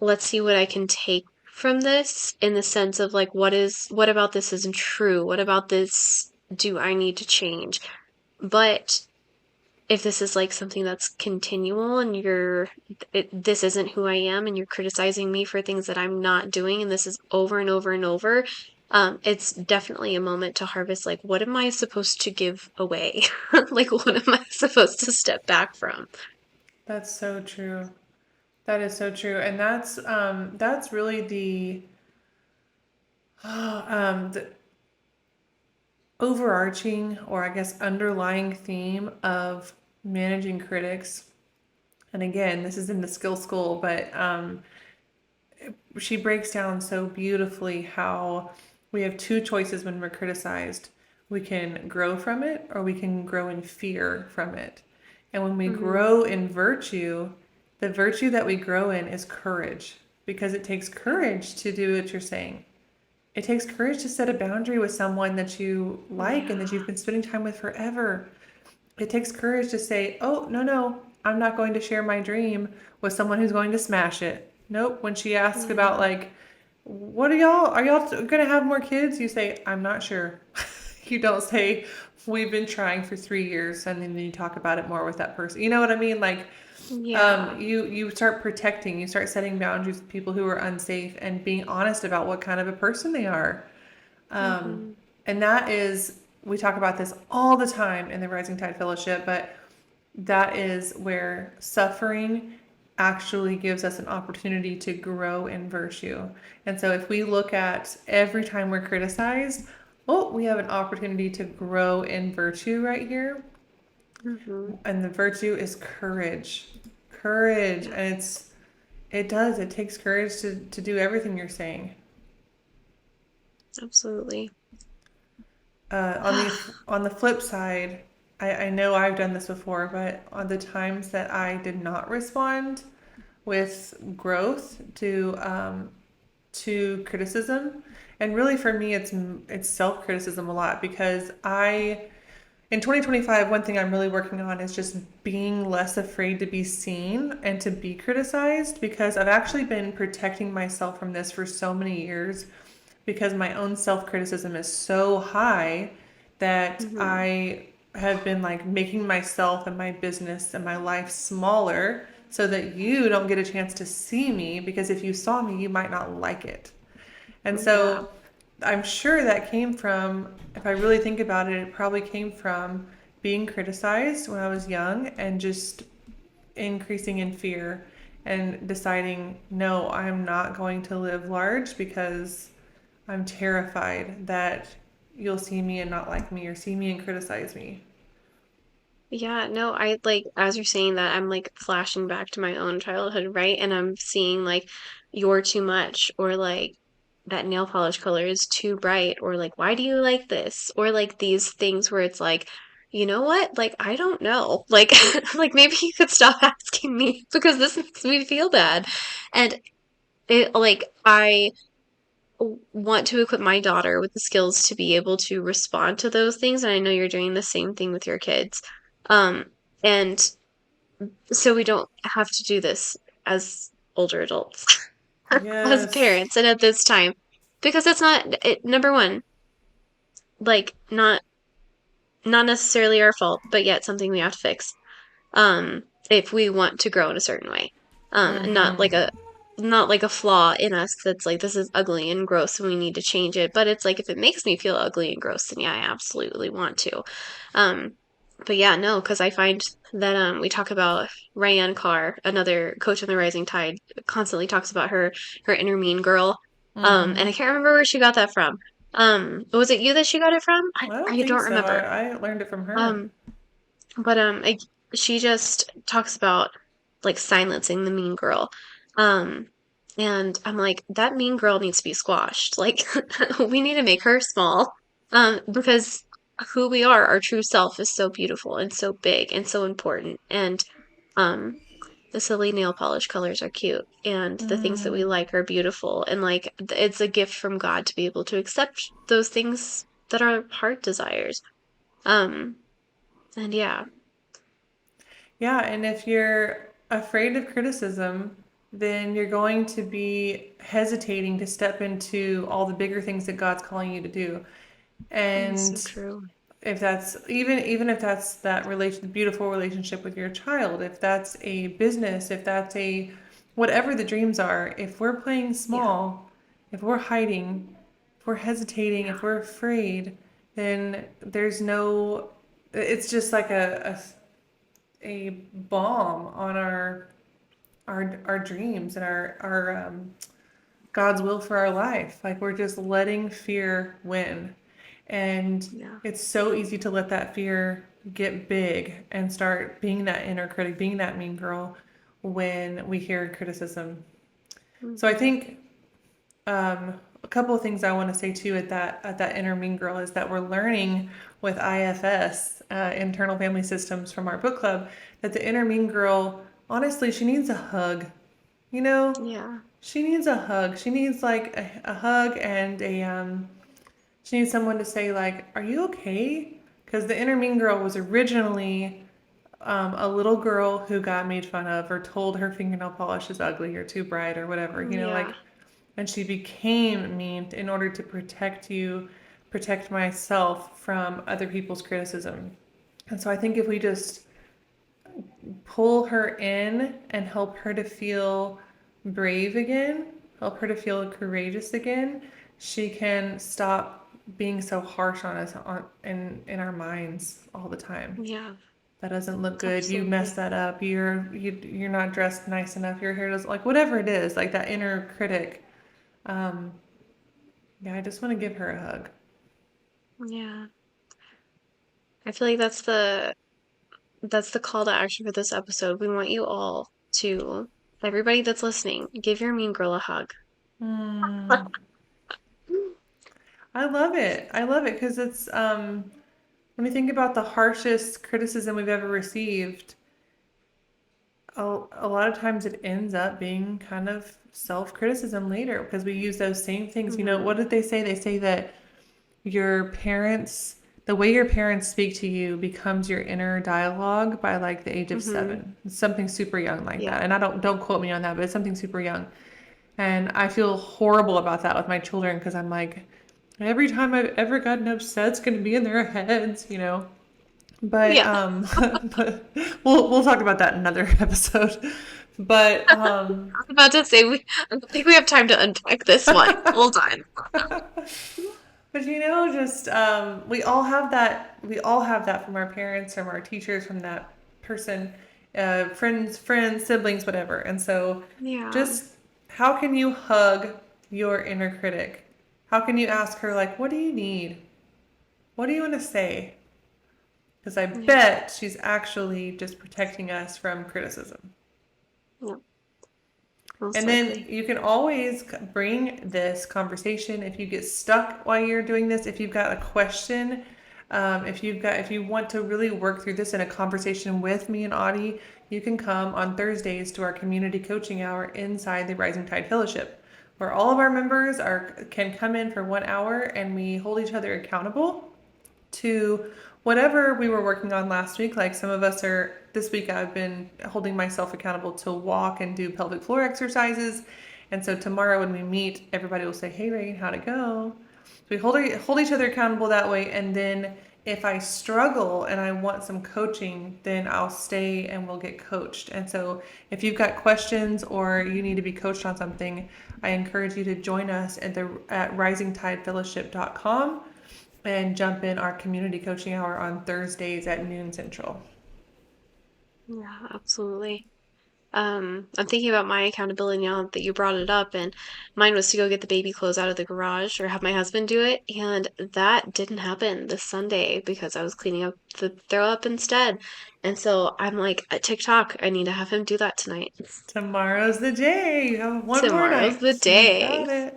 [SPEAKER 1] let's see what I can take from this in the sense of like, what about this isn't true? What about this do I need to change? But if this is like something that's continual and this isn't who I am and you're criticizing me for things that I'm not doing and this is over and over and over, it's definitely a moment to harvest like, what am I supposed to give away? Like, what am I supposed to step back from?
[SPEAKER 2] That's so true. That is so true, and that's really the overarching, or I guess underlying theme of managing critics. And again, this is in the skill school, but she breaks down so beautifully how we have two choices when we're criticized. We can grow from it, or we can grow in fear from it. And when we
[SPEAKER 1] Hmm.
[SPEAKER 2] grow in virtue, the virtue that we grow in is courage, because it takes courage to do what you're saying. It takes courage to set a boundary with someone that you like and that
[SPEAKER 1] Yeah.
[SPEAKER 2] you've been spending time with forever. It takes courage to say, "Oh, no, no, I'm not going to share my dream with someone who's going to smash it." Nope. When she asks about,
[SPEAKER 1] Yeah.
[SPEAKER 2] like, what are y'all going to have more kids? You say, "I'm not sure." You don't say, "We've been trying for 3 years," and then you talk about it more with that person. You know what I mean? Like,
[SPEAKER 1] Yeah.
[SPEAKER 2] you start protecting, you start setting boundaries with people who are unsafe and being honest about what kind of a person they are. Um,
[SPEAKER 1] Hmm.
[SPEAKER 2] and that is, we talk about this all the time in the Rising Tide Fellowship, but that is where suffering actually gives us an opportunity to grow in virtue. And so if we look at every time we're criticized, oh, we have an opportunity to grow in virtue right here.
[SPEAKER 1] Hmm.
[SPEAKER 2] And the virtue is courage. Courage.
[SPEAKER 1] Yeah.
[SPEAKER 2] And it takes courage to do everything you're saying.
[SPEAKER 1] Absolutely.
[SPEAKER 2] On the flip side, I know I've done this before, but on the times that I did not respond with growth to criticism, and really for me it's self criticism a lot, because I in 2025, one thing I'm really working on is just being less afraid to be seen and to be criticized, because I've actually been protecting myself from this for so many years, because my own self criticism is so high that
[SPEAKER 1] Hmm.
[SPEAKER 2] I have been like making myself and my business and my life smaller so that you don't get a chance to see me, because if you saw me, you might not like it. And
[SPEAKER 1] Yeah.
[SPEAKER 2] so I'm sure that came from, if I really think about it, it probably came from being criticized when I was young and just increasing in fear and deciding, no, I'm not going to live large, because I'm terrified that you'll see me and not like me, or see me and criticize me.
[SPEAKER 1] Yeah, no, I like as you're saying that, I'm like flashing back to my own childhood, right? And I'm seeing like you're too much, or like that nail polish color is too bright, or like why do you like this? Or like these things where it's like, you know what? Like I don't know. Like like maybe you could stop asking me because this makes me feel bad. And it like I want to equip my daughter with the skills to be able to respond to those things, and I know you're doing the same thing with your kids. Um, and so we don't have to do this as older adults, as
[SPEAKER 2] Yes.
[SPEAKER 1] parents, and at this time, because it's number one, like not necessarily our fault, but yet something we have to fix. If we want to grow in a certain way. Not
[SPEAKER 2] Mm-hmm.
[SPEAKER 1] like a flaw in us that's like this is ugly and gross and we need to change it. But it's like if it makes me feel ugly and gross, then yeah, I absolutely want to. Um, but yeah, no, because I find that we talk about Ryan Carr, another coach in the Rising Tide, constantly talks about her inner mean girl. And
[SPEAKER 2] Mm-hmm.
[SPEAKER 1] I can't remember where she got that from. Was it you that she got it from?
[SPEAKER 2] I don't
[SPEAKER 1] I
[SPEAKER 2] think
[SPEAKER 1] don't
[SPEAKER 2] so.
[SPEAKER 1] remember.
[SPEAKER 2] I learned it from her.
[SPEAKER 1] Um, but she just talks about like silencing the mean girl. Um, and I'm like, that mean girl needs to be squashed. Like, we need to make her small. Because who we are, our true self, is so beautiful and so big and so important. And um, the silly nail polish colors are cute, and the things that we
[SPEAKER 2] Mm.
[SPEAKER 1] like are beautiful. And like, it's a gift from God to be able to accept those things that our heart desires. Um, and yeah.
[SPEAKER 2] Yeah, and if you're afraid of criticism, then you're going to be hesitating to step into all the bigger things that God's calling you to do.
[SPEAKER 1] That's
[SPEAKER 2] And
[SPEAKER 1] so true.
[SPEAKER 2] if that's even if that's that beautiful relationship with your child, if that's a business, if that's a whatever the dreams are, if we're playing
[SPEAKER 1] Yeah.
[SPEAKER 2] small, if we're hiding, if we're hesitating,
[SPEAKER 1] Yeah.
[SPEAKER 2] if we're afraid, then there's no, it's just like a bomb on our dreams and our God's will for our life. Like we're just letting fear win. And
[SPEAKER 1] Yeah.
[SPEAKER 2] it's so easy to let that fear get big and start being that inner critic, being that mean girl when we hear criticism. So I
[SPEAKER 1] Hmm.
[SPEAKER 2] think a couple of things I want to say too at that inner mean girl is that we're learning with IFS, internal family systems from our book club, that the inner mean girl, honestly, she needs a hug. You know,
[SPEAKER 1] Yeah.
[SPEAKER 2] she needs a hug. She needs like a hug and she needs someone to say like, "Are you okay?" Because the inner mean girl was originally a little girl who got made fun of or told her fingernail polish is ugly or too bright or whatever.
[SPEAKER 1] Yeah.
[SPEAKER 2] Like, and she became mean in order to protect you, protect myself from other people's criticism. And so I think if we just pull her in and help her to feel brave again, help her to feel courageous again, she can stop being so harsh on us in our minds all the time.
[SPEAKER 1] Yeah.
[SPEAKER 2] That doesn't look good. You messed
[SPEAKER 1] Absolutely.
[SPEAKER 2] that up. You're not dressed nice enough. Your hair doesn't like whatever it is, like that inner critic. Um, yeah, I just want to give her a hug.
[SPEAKER 1] Yeah. I feel like that's the call to action for this episode. We want you all to, everybody that's listening, give your mean girl a hug.
[SPEAKER 2] Hmm. I love it. I love it because it's when you think about the harshest criticism we've ever received, a lot of times it ends up being kind of self-criticism later because we use those same things.
[SPEAKER 1] Hmm.
[SPEAKER 2] What did they say? They say that your parents, the way your parents speak to you becomes your inner dialogue by like the age of
[SPEAKER 1] Hmm.
[SPEAKER 2] 7. It's something super young like that.
[SPEAKER 1] Yeah.
[SPEAKER 2] And I don't quote me on that, but it's something super young. And I feel horrible about that with my children because I'm like, every time I've ever gotten upset, it's going to be in their heads. But
[SPEAKER 1] Yeah.
[SPEAKER 2] but we'll talk about that in another episode. But
[SPEAKER 1] I was about to say I don't think we have time to unpack this one. Hold on.
[SPEAKER 2] but just we all have that from our parents, from our teachers, from that person, friends, siblings, whatever. And so
[SPEAKER 1] Yeah.
[SPEAKER 2] just how can you hug your inner critic? How can you ask her like, what do you need? What do you want to say? Because I
[SPEAKER 1] Yeah.
[SPEAKER 2] bet she's actually just protecting us from criticism.
[SPEAKER 1] Yeah. Most
[SPEAKER 2] And then
[SPEAKER 1] likely.
[SPEAKER 2] you can always bring this conversation if you get stuck while you're doing this. If you've got a question, if you want to really work through this in a conversation with me and Audie, you can come on Thursdays to our community coaching hour inside the Rising Tide Fellowship, where all of our members can come in for 1 hour and we hold each other accountable to whatever we were working on last week. Like some of us are, this week I've been holding myself accountable to walk and do pelvic floor exercises. And so tomorrow when we meet, everybody will say, "Hey, Regan, how'd it go?" So we hold each other accountable that way. And then if I struggle and I want some coaching, then I'll stay and we'll get coached. And so if you've got questions or you need to be coached on something, I encourage you to join us at risingtidefellowship.com and jump in our community coaching hour on Thursdays at noon Central.
[SPEAKER 1] Yeah, absolutely. I'm thinking about my accountability now that you brought it up, and mine was to go get the baby clothes out of the garage or have my husband do it, and that didn't happen this Sunday because I was cleaning up the throw up instead. And so I'm like, at TikTok, I need to have him do that tonight.
[SPEAKER 2] Tomorrow's the day. You have one more
[SPEAKER 1] Tomorrow's the
[SPEAKER 2] night. You
[SPEAKER 1] day.
[SPEAKER 2] got it.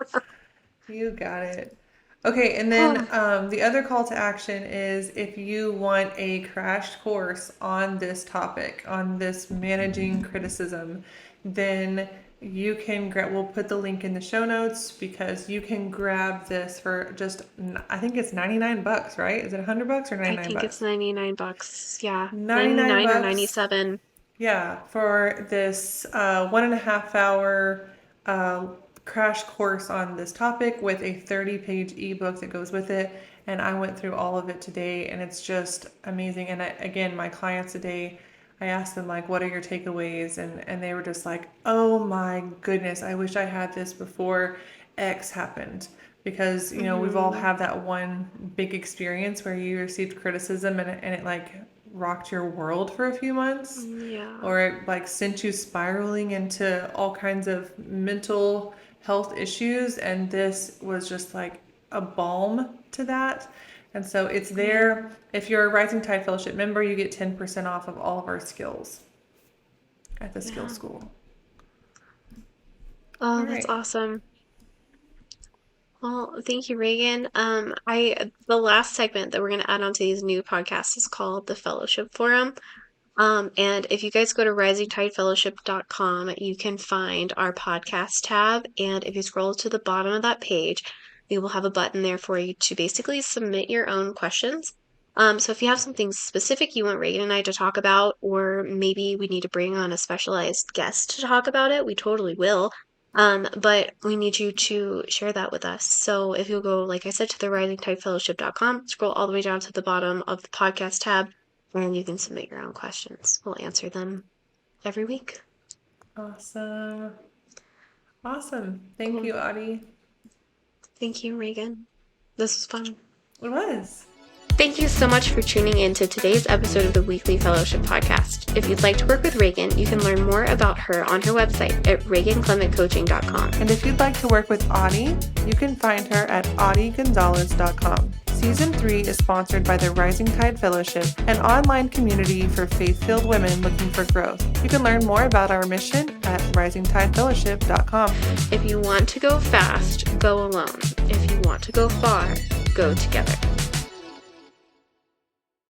[SPEAKER 2] You got it. Okay, and then
[SPEAKER 1] Oh,
[SPEAKER 2] the other call to action is if you want a crash course on this topic, on this managing criticism, then you can grab, we'll put the link in the show notes because you can grab this for just, I think it's 99 bucks, right? Is it $100 or
[SPEAKER 1] I
[SPEAKER 2] 99
[SPEAKER 1] think it's
[SPEAKER 2] bucks?
[SPEAKER 1] 99 bucks. Yeah,
[SPEAKER 2] 99
[SPEAKER 1] 99 or
[SPEAKER 2] bucks
[SPEAKER 1] 97.
[SPEAKER 2] Yeah, for this 1.5 hour uh, crash course on this topic with a 30-page ebook that goes with it. And I went through all of it today, and it's just amazing. And again, my clients today, I asked them, like, what are your takeaways? And they were just like, oh my goodness, I wish I had this before X happened. Because, we've all
[SPEAKER 1] Mm-hmm.
[SPEAKER 2] had that one big experience where you received criticism and it like rocked your world for a few months,
[SPEAKER 1] Yeah.
[SPEAKER 2] or it like sent you spiraling into all kinds of mental health issues. And this was just like a balm to that. And so it's
[SPEAKER 1] Yeah.
[SPEAKER 2] there. If you're a Rising Tide Fellowship member, you get 10% off of all of our skills at the skill
[SPEAKER 1] Yeah.
[SPEAKER 2] school. All
[SPEAKER 1] Oh, that's
[SPEAKER 2] right.
[SPEAKER 1] awesome. Well, thank you, Reagan. The last segment that we're going to add on to these new podcasts is called the Fellowship Forum. And if you guys go to risingtidefellowship.com, you can find our podcast tab. And if you scroll to the bottom of that page, we will have a button there for you to basically submit your own questions. So if you have something specific you want Reagan and I to talk about, or maybe we need to bring on a specialized guest to talk about it, we totally will. But we need you to share that with us. So if you'll go, like I said, to the risingtidefellowship.com, scroll all the way down to the bottom of the podcast tab, and you can submit your own questions. We'll answer them every week.
[SPEAKER 2] Awesome. Awesome. Thank
[SPEAKER 1] Cool.
[SPEAKER 2] you, Audie.
[SPEAKER 1] Thank you, Reagan. This was fun.
[SPEAKER 2] It was.
[SPEAKER 1] Thank you so much for tuning in to today's episode of the Weekly Fellowship Podcast. If you'd like to work with Reagan, you can learn more about her on her website at reaganclementcoaching.com.
[SPEAKER 2] And if you'd like to work with Audie, you can find her at audiegonzalez.com. Season 3 is sponsored by the Rising Tide Fellowship, an online community for faith-filled women looking for growth. You can learn more about our mission at risingtidefellowship.com.
[SPEAKER 1] If you want to go fast, go alone. If you want to go far, go together.